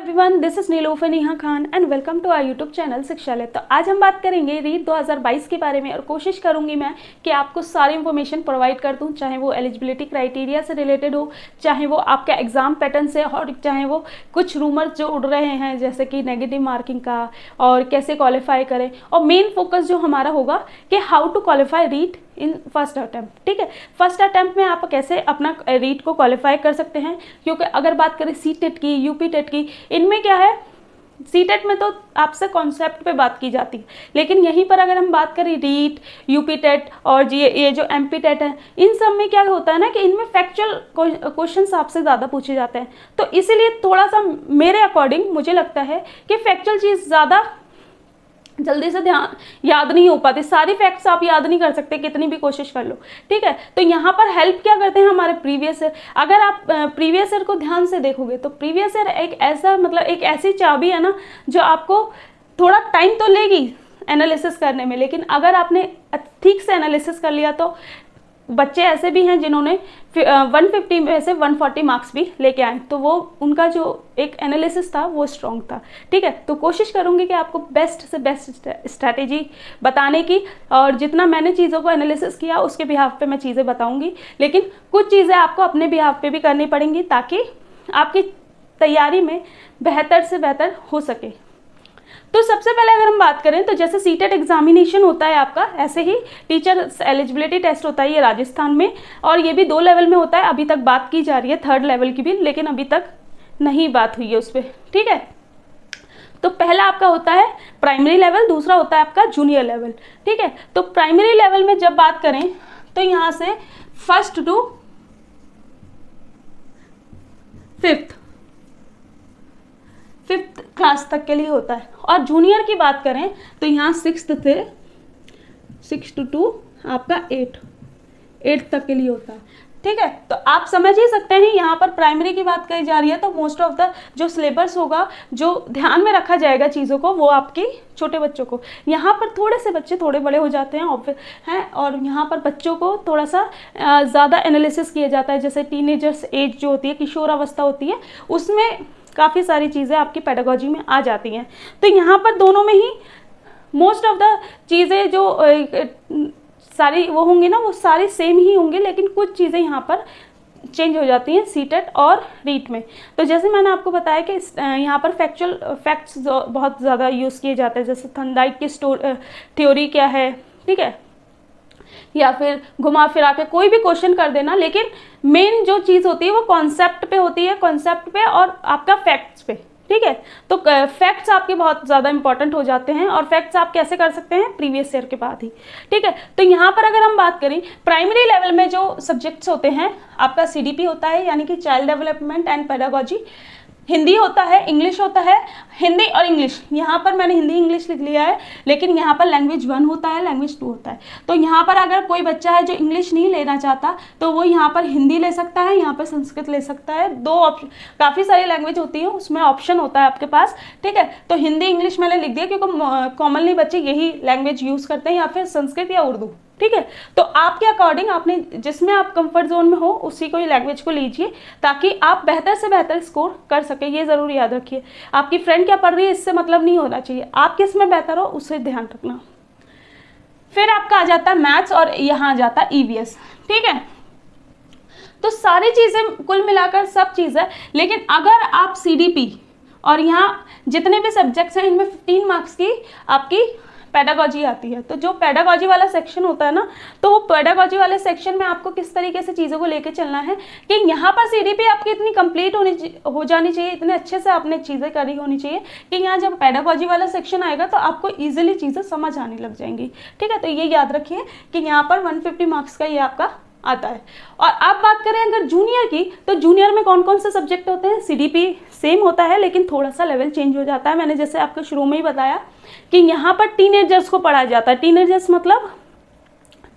Everyone, this is Nilofar Neha Khan and welcome to our YouTube channel Shikshalaya. तो आज हम बात करेंगे रीट 2022 के बारे में और कोशिश करूंगी मैं कि आपको सारी इन्फॉर्मेशन प्रोवाइड कर दूं, चाहे वो एलिजिबिलिटी क्राइटेरिया से रिलेटेड हो, चाहे वो आपका एग्जाम पैटर्न से, और चाहे वो कुछ रूमर्स जो उड़ रहे हैं जैसे कि नेगेटिव मार्किंग का और कैसे क्वालिफाई करें। और मेन फोकस जो हमारा होगा कि how to qualify REET in first attempt. ठीक है, फर्स्ट अटैम्प्ट में आप कैसे अपना रीट को क्वालिफाई कर सकते हैं, क्योंकि अगर बात करें सी टेट की, यूपी टेट की, इनमें क्या है, सी टेट में तो आपसे कॉन्सेप्ट पे बात की जाती है, लेकिन यहीं पर अगर हम बात करें रीट, यूपी टेट और ये जो एमपी टेट है, इन सब में क्या होता है ना कि इनमें फैक्चुअल क्वेश्चंस आपसे ज़्यादा पूछे जाते हैं। तो इसीलिए थोड़ा सा मेरे अकॉर्डिंग मुझे लगता है कि फैक्चुअल चीज़ ज़्यादा जल्दी से ध्यान याद नहीं हो पाती, सारी फैक्ट्स आप याद नहीं कर सकते कितनी भी कोशिश कर लो। ठीक है, तो यहाँ पर हेल्प क्या करते हैं हमारे प्रीवियस ईयर। अगर आप प्रीवियस ईयर को ध्यान से देखोगे तो प्रीवियस ईयर एक ऐसा एक ऐसी चाबी है ना जो आपको थोड़ा टाइम तो लेगी एनालिसिस करने में, लेकिन अगर आपने ठीक से एनालिसिस कर लिया तो बच्चे ऐसे भी हैं जिन्होंने 150 में से 140 मार्क्स भी लेके आए, तो वो उनका जो एक एनालिसिस था वो स्ट्रॉन्ग था। ठीक है, तो कोशिश करूंगी कि आपको बेस्ट से बेस्ट स्ट्रैटेजी बताने की, और जितना मैंने चीज़ों को एनालिसिस किया उसके बिहाफ पे मैं चीज़ें बताऊंगी, लेकिन कुछ चीज़ें आपको अपने बिहाफ पे भी करनी पड़ेंगी ताकि आपकी तैयारी में बेहतर से बेहतर हो सके। तो सबसे पहले अगर हम बात करें तो जैसे सीटेट एग्जामिनेशन होता है आपका, ऐसे ही टीचर एलिजिबिलिटी टेस्ट होता है ये राजस्थान में, और ये भी 2 लेवल में होता है। अभी तक बात की जा रही है 3rd लेवल की भी, लेकिन अभी तक नहीं बात हुई है उस पर। ठीक है, तो पहला आपका होता है प्राइमरी लेवल, दूसरा होता है आपका जूनियर लेवल। ठीक है, तो प्राइमरी लेवल में जब बात करें तो यहाँ से 1st टू 5th क्लास तक के लिए होता है, और जूनियर की बात करें तो यहाँ 6th से 6 टू आपका 8th तक के लिए होता है। ठीक है, तो आप समझ ही सकते हैं यहाँ पर प्राइमरी की बात करी जा रही है, तो मोस्ट ऑफ द जो सिलेबस होगा, जो ध्यान में रखा जाएगा चीज़ों को, वो आपकी छोटे बच्चों को। यहाँ पर थोड़े से बच्चे थोड़े बड़े हो जाते हैं और यहाँ पर बच्चों को थोड़ा सा ज़्यादा एनालिसिस किया जाता है, जैसे टीनेजर्स एज जो होती है, किशोरावस्था होती है, उसमें काफ़ी सारी चीज़ें आपकी पेडागोजी में आ जाती हैं। तो यहाँ पर दोनों में ही मोस्ट ऑफ द चीज़ें जो सारी वो होंगी ना, वो सारी सेम ही होंगी, लेकिन कुछ चीज़ें यहाँ पर चेंज हो जाती हैं सीटेट और रीट में। तो जैसे मैंने आपको बताया कि यहाँ पर फैक्ट्स बहुत ज़्यादा यूज़ किए जाते हैं, जैसे थर्नडाइक की थ्योरी क्या है, ठीक है, या फिर घुमा फिरा के कोई भी क्वेश्चन कर देना, लेकिन मेन जो चीज़ होती है वो कॉन्सेप्ट पे होती है, कॉन्सेप्ट पे और आपका फैक्ट्स पे। ठीक है, तो फैक्ट्स आपके बहुत ज़्यादा इंपॉर्टेंट हो जाते हैं, और फैक्ट्स आप कैसे कर सकते हैं, प्रीवियस ईयर के बाद ही। ठीक है, तो यहाँ पर अगर हम बात करें प्राइमरी लेवल में जो सब्जेक्ट्स होते हैं, आपका CDP होता है, यानी कि child development and pedagogy, Hindi होता है, इंग्लिश होता है, हिंदी और इंग्लिश, यहाँ पर मैंने हिंदी इंग्लिश लिख लिया है, लेकिन यहाँ पर लैंग्वेज 1 होता है, लैंग्वेज 2 होता है। तो यहाँ पर अगर कोई बच्चा है जो इंग्लिश नहीं लेना चाहता तो वो यहाँ पर हिंदी ले सकता है, यहाँ पर संस्कृत ले सकता है। 2 ऑप्शन, काफ़ी सारी लैंग्वेज होती है, उसमें ऑप्शन होता है आपके पास। ठीक है, तो हिंदी इंग्लिश मैंने लिख दिया क्योंकि कॉमनली बच्चे यही लैंग्वेज यूज़ करते हैं, या फिर संस्कृत या उर्दू। ठीक है, तो आपके अकॉर्डिंग आपने जिसमें आप कंफर्ट जोन में हो उसी को ही लैंग्वेज को लीजिए, ताकि आप बेहतर से बेहतर स्कोर कर सके। ये ज़रूर याद रखिए, आपकी फ्रेंड क्या पढ़ रही है इससे मतलब नहीं होना चाहिए, आप किस में बेहतर हो उससे ध्यान रखना। फिर आपका आ जाता है मैथ्स, और यहाँ आ जाता है EVS। ठीक है, तो सारी चीज़ें कुल मिलाकर सब चीज़ है, लेकिन अगर आप CDP और यहाँ जितने भी सब्जेक्ट्स हैं इनमें 15 मार्क्स की आपकी पेडागोजी आती है, तो जो पेडागोजी वाला सेक्शन होता है ना, तो वो पेडागोजी वाले सेक्शन में आपको किस तरीके से चीज़ों को लेके चलना है कि यहाँ पर CDP आपकी इतनी कंप्लीट हो जानी चाहिए, इतने अच्छे से आपने चीज़ें करी होनी चाहिए कि यहाँ जब पेडागोजी वाला सेक्शन आएगा तो आपको ईजिली चीज़ें समझ आने लग जाएंगी। ठीक है, तो ये याद रखिए कि यहाँ पर 150 मार्क्स का ये आपका आता है। और अब बात करें अगर जूनियर की, तो जूनियर में कौन कौन से सब्जेक्ट होते हैं। CDP सेम होता है, लेकिन थोड़ा सा लेवल चेंज हो जाता है। मैंने जैसे आपको शुरू में ही बताया कि यहाँ पर टीनेजर्स को पढ़ाया जाता है। टीनेजर्स मतलब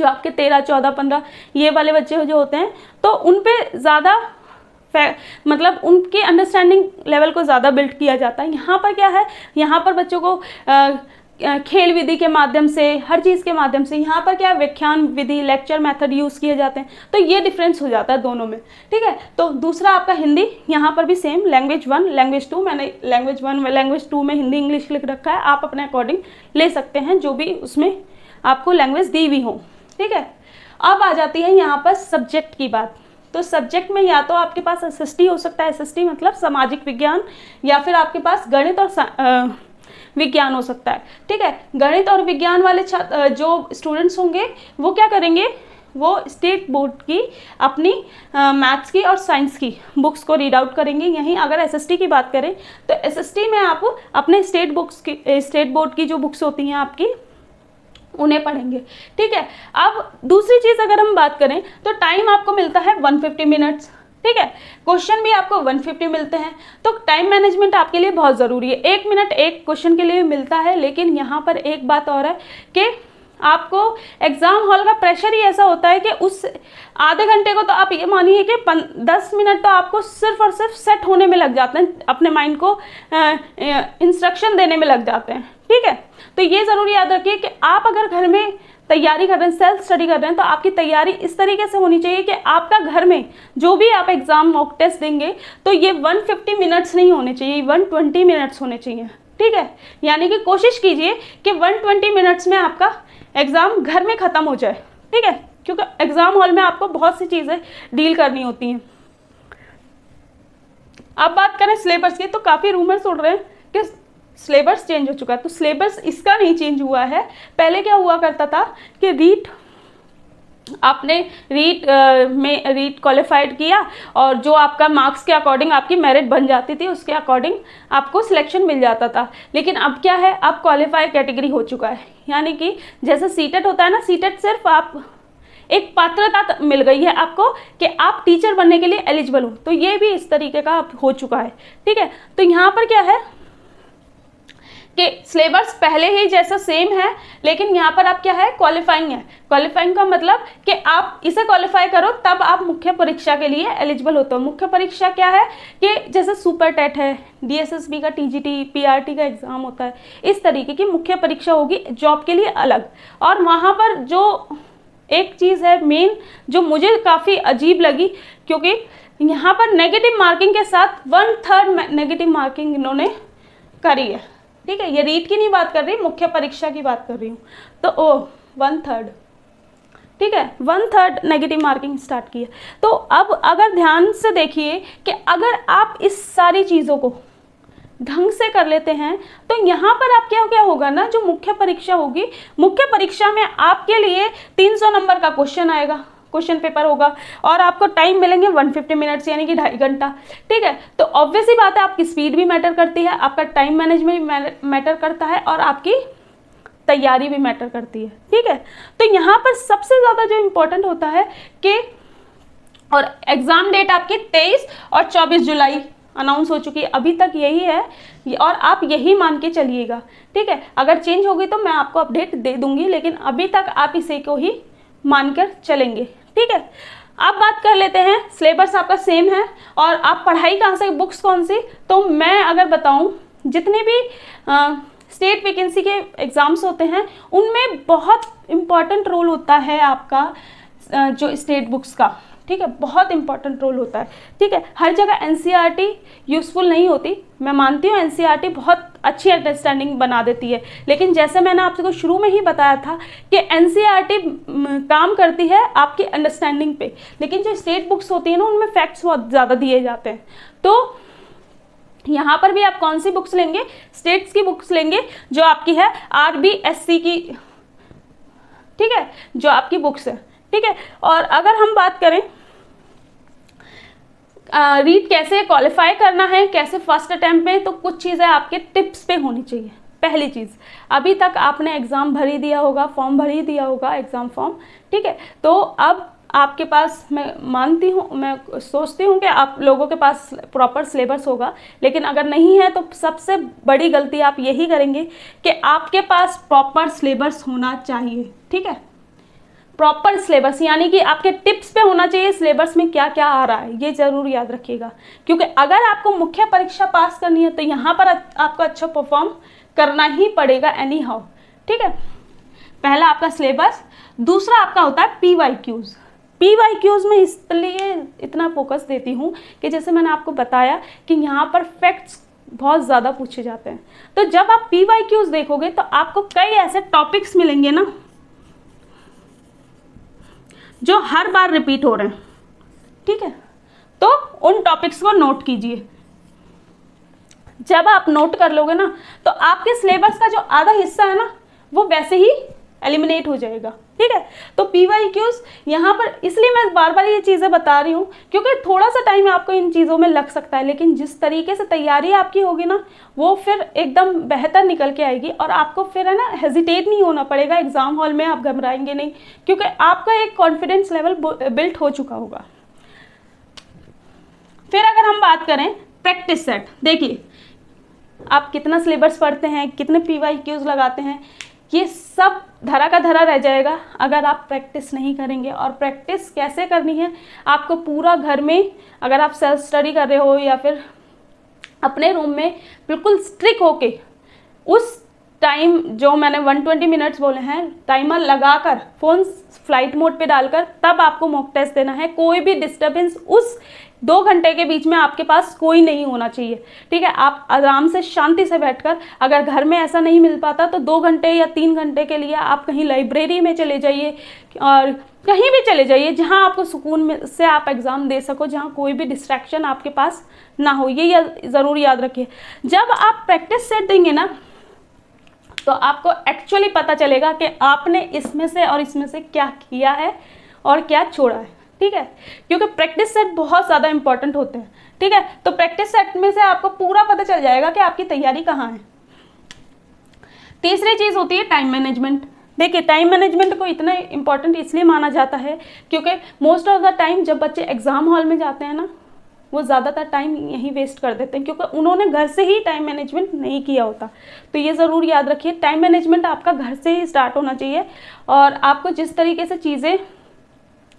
जो आपके 13, 14, 15 ये वाले बच्चे जो होते हैं, तो उन पे ज़्यादा मतलब उनकी अंडरस्टैंडिंग लेवल को ज़्यादा बिल्ड किया जाता है। यहाँ पर क्या है, यहाँ पर बच्चों को खेल विधि के माध्यम से, हर चीज़ के माध्यम से। यहाँ पर क्या है, व्याख्यान विधि, लेक्चर मेथड यूज़ किए जाते हैं, तो ये डिफरेंस हो जाता है दोनों में, ठीक है। तो दूसरा आपका हिंदी, यहाँ पर भी सेम लैंग्वेज 1 लैंग्वेज 2, मैंने लैंग्वेज 1 लैंग्वेज 2 में हिंदी इंग्लिश लिख रखा है, आप अपने अकॉर्डिंग ले सकते हैं जो भी उसमें आपको लैंग्वेज दी हुई हो, ठीक है। अब आ जाती है यहाँ पर सब्जेक्ट की बात। तो सब्जेक्ट में या तो आपके पास एसएसटी हो सकता है, एसएसटी मतलब सामाजिक विज्ञान, या फिर आपके पास गणित और विज्ञान हो सकता है, ठीक है। गणित और विज्ञान वाले छात्र जो स्टूडेंट्स होंगे वो क्या करेंगे, वो स्टेट बोर्ड की अपनी मैथ्स की और साइंस की बुक्स को रीड आउट करेंगे। यहीं अगर एसएसटी की बात करें तो एसएसटी में आप अपने स्टेट बोर्ड की जो बुक्स होती हैं आपकी, उन्हें पढ़ेंगे, ठीक है। अब दूसरी चीज़ अगर हम बात करें तो टाइम आपको मिलता है 150 मिनट्स, ठीक है। क्वेश्चन भी आपको 150 मिलते हैं, तो टाइम मैनेजमेंट आपके लिए बहुत ज़रूरी है। 1 मिनट एक क्वेश्चन के लिए मिलता है, लेकिन यहाँ पर एक बात और है कि आपको एग्ज़ाम हॉल का प्रेशर ही ऐसा होता है कि उस आधे घंटे को तो आप ये मानिए कि 10 मिनट तो आपको सिर्फ और सिर्फ सेट होने में लग जाते हैं, अपने माइंड को इंस्ट्रक्शन देने में लग जाते हैं, ठीक है। तो ये ज़रूर याद रखिए कि आप अगर घर में तैयारी कर रहे हैं, सेल्फ स्टडी कर रहे हैं, तो आपकी तैयारी इस तरीके से होनी चाहिए कि आपका घर में जो भी आप एग्ज़ाम मॉक टेस्ट देंगे तो ये 150 मिनट्स नहीं होने चाहिए, 120 मिनट्स होने चाहिए, ठीक है। यानी कि कोशिश कीजिए कि 120 मिनट्स में आपका एग्ज़ाम घर में ख़त्म हो जाए, ठीक है, क्योंकि एग्ज़ाम हॉल में आपको बहुत सी चीज़ें डील करनी होती हैं। अब बात करें सिलेबस की, तो काफ़ी रूमर्स उड़ रहे हैं कि सिलेबस चेंज हो चुका है, तो सिलेबस इसका नहीं चेंज हुआ है। पहले क्या हुआ करता था कि रीट आपने रीट क्वालिफाइड किया और जो आपका मार्क्स के अकॉर्डिंग आपकी मेरिट बन जाती थी, उसके अकॉर्डिंग आपको सिलेक्शन मिल जाता था। लेकिन अब क्या है, अब क्वालिफाइड कैटेगरी हो चुका है, यानी कि जैसे सीटेट होता है ना, सीटेट सिर्फ आप एक पात्रता मिल गई है आपको कि आप टीचर बनने के लिए एलिजिबल हो, तो ये भी इस तरीके का हो चुका है, ठीक है। तो यहाँ पर क्या है कि सिलेबस पहले ही जैसा सेम है, लेकिन यहाँ पर आप क्या है, क्वालिफाइंग है। क्वालिफाइंग का मतलब कि आप इसे क्वालिफाई करो तब आप मुख्य परीक्षा के लिए एलिजिबल होते हो। मुख्य परीक्षा क्या है कि जैसे सुपर टेट है, डीएसएसबी का टीजीटी पीआरटी का एग्ज़ाम होता है, इस तरीके की मुख्य परीक्षा होगी जॉब के लिए अलग। और वहाँ पर जो एक चीज़ है मेन जो मुझे काफ़ी अजीब लगी, क्योंकि यहाँ पर नेगेटिव मार्किंग के साथ 1/3 नेगेटिव मार्किंग इन्होंने करी है, ठीक है। ये रीट की नहीं बात कर रही, मुख्य परीक्षा की बात कर रही हूँ। तो 1/3, ठीक है, 1/3 नेगेटिव मार्किंग स्टार्ट की है। तो अब अगर ध्यान से देखिए कि अगर आप इस सारी चीज़ों को ढंग से कर लेते हैं तो यहाँ पर आप क्या होगा ना, जो मुख्य परीक्षा होगी, मुख्य परीक्षा में आपके लिए 300 नंबर का क्वेश्चन आएगा, क्वेश्चन पेपर होगा, और आपको टाइम मिलेंगे 150 मिनट्स यानी कि 2.5 घंटा, ठीक है। तो ऑब्वियस ही बात है, आपकी स्पीड भी मैटर करती है, आपका टाइम मैनेजमेंट भी मैटर करता है, और आपकी तैयारी भी मैटर करती है, ठीक है। तो यहाँ पर सबसे ज़्यादा जो इम्पोर्टेंट होता है कि, और एग्ज़ाम डेट आपकी 23 और 24 जुलाई अनाउंस हो चुकी है, अभी तक यही है और आप यही मान के चलिएगा, ठीक है। अगर चेंज होगी तो मैं आपको अपडेट दे दूंगी, लेकिन अभी तक आप इसे को ही मानकर चलेंगे, ठीक है। अब बात कर लेते हैं, सिलेबस आपका सेम है और आप पढ़ाई कहाँ से, बुक्स कौन सी, तो मैं अगर बताऊं जितने भी स्टेट वैकेंसी के एग्ज़ाम्स होते हैं उनमें बहुत इम्पॉर्टेंट रोल होता है आपका जो स्टेट बुक्स का, ठीक है, बहुत इंपॉर्टेंट रोल होता है, ठीक है। हर जगह एनसीईआरटी यूज़फुल नहीं होती, मैं मानती हूँ एनसीईआरटी बहुत अच्छी अंडरस्टैंडिंग बना देती है, लेकिन जैसे मैंने आपको शुरू में ही बताया था कि एनसीईआरटी काम करती है आपकी अंडरस्टैंडिंग पे, लेकिन जो स्टेट बुक्स होती हैं ना उनमें फैक्ट्स बहुत ज़्यादा दिए जाते हैं। तो यहाँ पर भी आप कौन सी बुक्स लेंगे, स्टेट्स की बुक्स लेंगे जो आपकी है आरबीएससी की, ठीक है, जो आपकी बुक्स है, ठीक है। और अगर हम बात करें रीट कैसे क्वालिफाई करना है, कैसे फर्स्ट अटेम्प्ट में, तो कुछ चीज़ें आपके टिप्स पे होनी चाहिए। पहली चीज़, अभी तक आपने एग्ज़ाम भर ही दिया होगा, फॉर्म भर ही दिया होगा, एग्ज़ाम फॉर्म, ठीक है। तो अब आपके पास, मैं मानती हूँ, मैं सोचती हूँ कि आप लोगों के पास प्रॉपर सिलेबस होगा, लेकिन अगर नहीं है तो सबसे बड़ी गलती आप यही करेंगे कि आपके पास प्रॉपर सिलेबस होना चाहिए, ठीक है। प्रॉपर सिलेबस, यानी कि आपके टिप्स पे होना चाहिए सिलेबस में क्या क्या आ रहा है, ये जरूर याद रखिएगा। क्योंकि अगर आपको मुख्य परीक्षा पास करनी है तो यहाँ पर आपको अच्छा परफॉर्म करना ही पड़ेगा एनी हाउ, ठीक है। पहला आपका सिलेबस, दूसरा आपका होता है PYQs। PYQs में इसलिए इतना फोकस देती हूँ कि जैसे मैंने आपको बताया कि यहाँ पर फैक्ट्स बहुत ज़्यादा पूछे जाते हैं। तो जब आप PYQs देखोगे तो आपको कई ऐसे टॉपिक्स मिलेंगे ना जो हर बार रिपीट हो रहे हैं, ठीक है। तो उन टॉपिक्स को नोट कीजिए। जब आप नोट कर लोगे ना तो आपके सिलेबस का जो आधा हिस्सा है ना वो वैसे ही एलिमिनेट हो जाएगा, ठीक है। तो PYQs यहाँ पर इसलिए मैं बार बार ये चीज़ें बता रही हूँ क्योंकि थोड़ा सा टाइम आपको इन चीज़ों में लग सकता है, लेकिन जिस तरीके से तैयारी आपकी होगी ना वो फिर एकदम बेहतर निकल के आएगी और आपको फिर है ना हेजिटेट नहीं होना पड़ेगा एग्जाम हॉल में, आप घबराएंगे नहीं क्योंकि आपका एक कॉन्फिडेंस लेवल बिल्ट हो चुका होगा। फिर अगर हम बात करें प्रैक्टिस सेट, देखिए आप कितना सिलेबस पढ़ते हैं, कितने PYQs लगाते हैं, ये सब धरा का धरा रह जाएगा अगर आप प्रैक्टिस नहीं करेंगे। और प्रैक्टिस कैसे करनी है, आपको पूरा घर में अगर आप सेल्फ स्टडी कर रहे हो या फिर अपने रूम में बिल्कुल स्ट्रिक्ट होके उस टाइम जो मैंने 120 मिनट्स बोले हैं टाइमर लगाकर फ़ोन फ्लाइट मोड पे डालकर तब आपको मॉक टेस्ट देना है। कोई भी डिस्टर्बेंस उस 2 घंटे के बीच में आपके पास कोई नहीं होना चाहिए, ठीक है। आप आराम से शांति से बैठकर, अगर घर में ऐसा नहीं मिल पाता तो 2 घंटे या 3 घंटे के लिए आप कहीं लाइब्रेरी में चले जाइए और कहीं भी चले जाइए जहां आपको सुकून से आप एग्ज़ाम दे सको, जहां कोई भी डिस्ट्रैक्शन आपके पास ना हो। ये ज़रूर याद रखिए। जब आप प्रैक्टिस सेट देंगे ना तो आपको एक्चुअली पता चलेगा कि आपने इसमें से और इसमें से क्या किया है और क्या छोड़ा है, ठीक है। क्योंकि प्रैक्टिस सेट बहुत ज़्यादा इंपॉर्टेंट होते हैं, ठीक है। तो प्रैक्टिस सेट में से आपको पूरा पता चल जाएगा कि आपकी तैयारी कहाँ है। तीसरी चीज़ होती है टाइम मैनेजमेंट। देखिए टाइम मैनेजमेंट को इतना इंपॉर्टेंट इसलिए माना जाता है क्योंकि मोस्ट ऑफ द टाइम जब बच्चे एग्जाम हॉल में जाते हैं ना वो ज़्यादातर टाइम यहीं वेस्ट कर देते हैं क्योंकि उन्होंने घर से ही टाइम मैनेजमेंट नहीं किया होता। तो ये ज़रूर याद रखिए, टाइम मैनेजमेंट आपका घर से ही स्टार्ट होना चाहिए। और आपको जिस तरीके से चीज़ें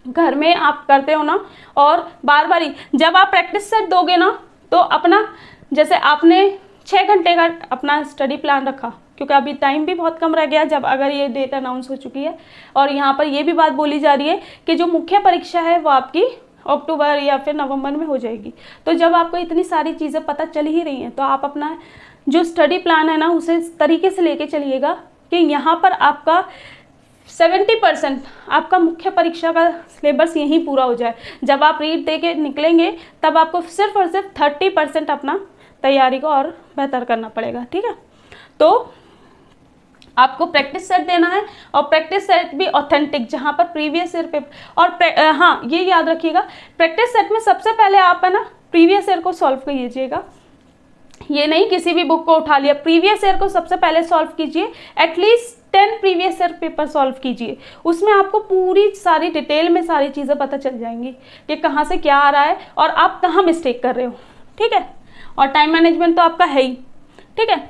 घर में आप करते हो ना, और बार बार ही जब आप प्रैक्टिस सेट दोगे ना तो अपना, जैसे आपने 6 घंटे का अपना स्टडी प्लान रखा, क्योंकि अभी टाइम भी बहुत कम रह गया जब अगर ये डेट अनाउंस हो चुकी है। और यहाँ पर ये भी बात बोली जा रही है कि जो मुख्य परीक्षा है वो आपकी अक्टूबर या फिर नवंबर में हो जाएगी। तो जब आपको इतनी सारी चीज़ें पता चल ही रही हैं तो आप अपना जो स्टडी प्लान है ना उसे इस तरीके से लेके चलिएगा कि यहाँ पर आपका 70% आपका मुख्य परीक्षा का सिलेबस यहीं पूरा हो जाए। जब आप रीड दे के निकलेंगे तब आपको सिर्फ और सिर्फ 30% अपना तैयारी को और बेहतर करना पड़ेगा, ठीक है। तो आपको प्रैक्टिस सेट देना है और प्रैक्टिस सेट भी ऑथेंटिक, जहाँ पर प्रीवियस ईयर पेपर और हाँ ये याद रखिएगा प्रैक्टिस सेट में सबसे पहले आप है ना प्रीवियस ईयर को सॉल्व कीजिएगा। ये नहीं किसी भी बुक को उठा लिया, प्रीवियस ईयर को सबसे पहले सॉल्व कीजिए। At least 10 previous year paper solve कीजिए, उसमें आपको पूरी सारी डिटेल में सारी चीज़ें पता चल जाएंगी कि कहाँ से क्या आ रहा है और आप कहाँ मिस्टेक कर रहे हो, ठीक है। और टाइम मैनेजमेंट तो आपका है ही, ठीक है।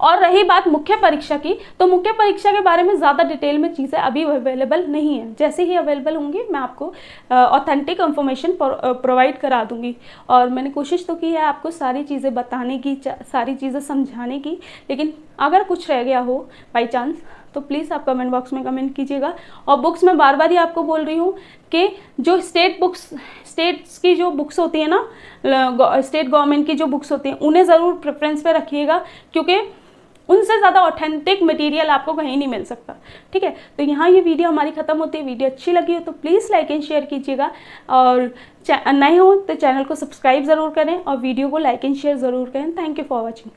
और रही बात मुख्य परीक्षा की, तो मुख्य परीक्षा के बारे में ज़्यादा डिटेल में चीज़ें अभी अवेलेबल नहीं है। जैसे ही अवेलेबल होंगी मैं आपको ऑथेंटिक इंफॉर्मेशन प्रोवाइड करा दूंगी। और मैंने कोशिश तो की है आपको सारी चीज़ें बताने की, सारी चीज़ें समझाने की, लेकिन अगर कुछ रह गया हो बाई चांस तो प्लीज़ आप कमेंट बॉक्स में कमेंट कीजिएगा। और बुक्स में बार बार ही आपको बोल रही हूँ कि जो स्टेट्स की जो बुक्स होती है ना, स्टेट गवर्नमेंट की जो बुक्स होती हैं उन्हें ज़रूर प्रेफरेंस पे रखिएगा, क्योंकि उनसे ज़्यादा ऑथेंटिक मटेरियल आपको कहीं नहीं मिल सकता, ठीक है। तो यहाँ ये वीडियो हमारी ख़त्म होती है। वीडियो अच्छी लगी हो तो प्लीज़ लाइक एंड शेयर कीजिएगा, और नए हो तो चैनल को सब्सक्राइब ज़रूर करें और वीडियो को लाइक एंड शेयर ज़रूर करें। Thank you for watching.